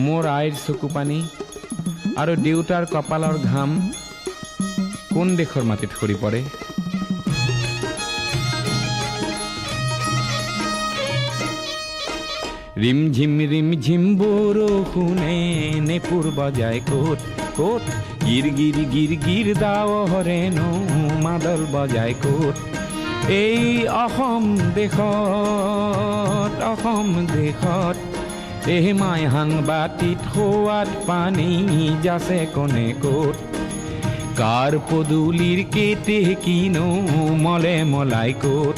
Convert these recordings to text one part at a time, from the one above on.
মোৰ আইৰ চকু পানী আৰু দেউতাৰ কপালৰ ঘাম কোন দেশৰ মাটিত সৰি পৰে? ৰিমঝিম বৰষুণে নেপুৰ বজায় ক'ত ক'ত, গিৰ গিৰ গিৰ গিৰ দাৱৰে নো মাদল বজায় ক'ত? এই অসম দেশত এই মাই সাংবাতিত সোৱাদ পানী যাচে কোনে ক'ত? কাৰ পদূলিৰ কেতে কিনো মলে মলাই ক'ত?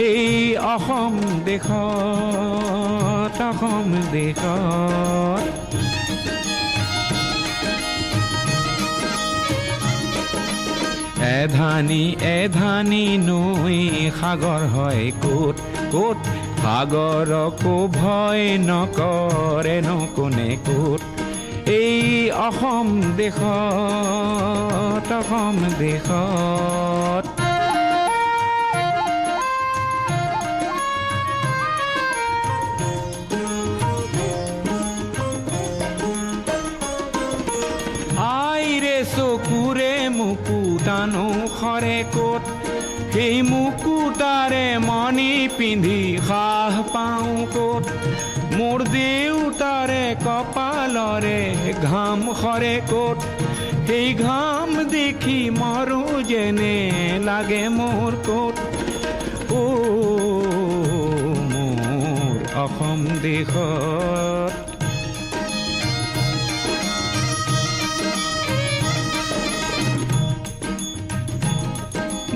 এই অসম দেশত এধানি নৈ সাগৰ হয় ক'ত ক'ত? সাগৰকো ভয় নকৰে ন কোনে ক'ত? এই অসম দেশত আইৰে চকুৰে মুকুতানো খৰে ক'ত? সেই মুকুতাৰে মণি পিন্ধি সাহ পাওঁ ক'ত? মোৰ দেউতাৰে কপালৰে ঘাম খৰে ক'ত? সেই ঘাম দেখি মৰো যেনে লাগে মোৰ ক'ত? অ মোৰ অসম দেশত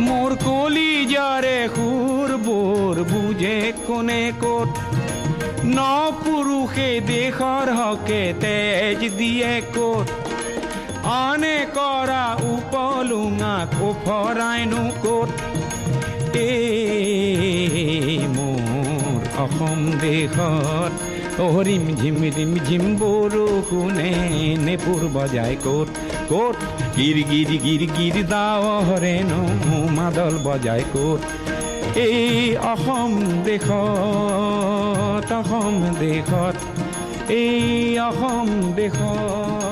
মোৰ কলিজাৰে সুৰবোৰ বুজে কোনে ক'ত? ন পুৰুষে দেশৰ হকে তেজ দিয়ে ক'ত? আনে কৰা উপলুঙাক ওফৰাইনো ক'ত? এই মোৰ অসম দেশত ৰিমঝিম বৰষুণে নেপুৰ বজায় ক'ত ক'ত? গিৰ গিৰ গিৰ গিৰ দাৱৰে নো মাদল বজায় ক'ত? এই অসম দেশত এই অসম দেশত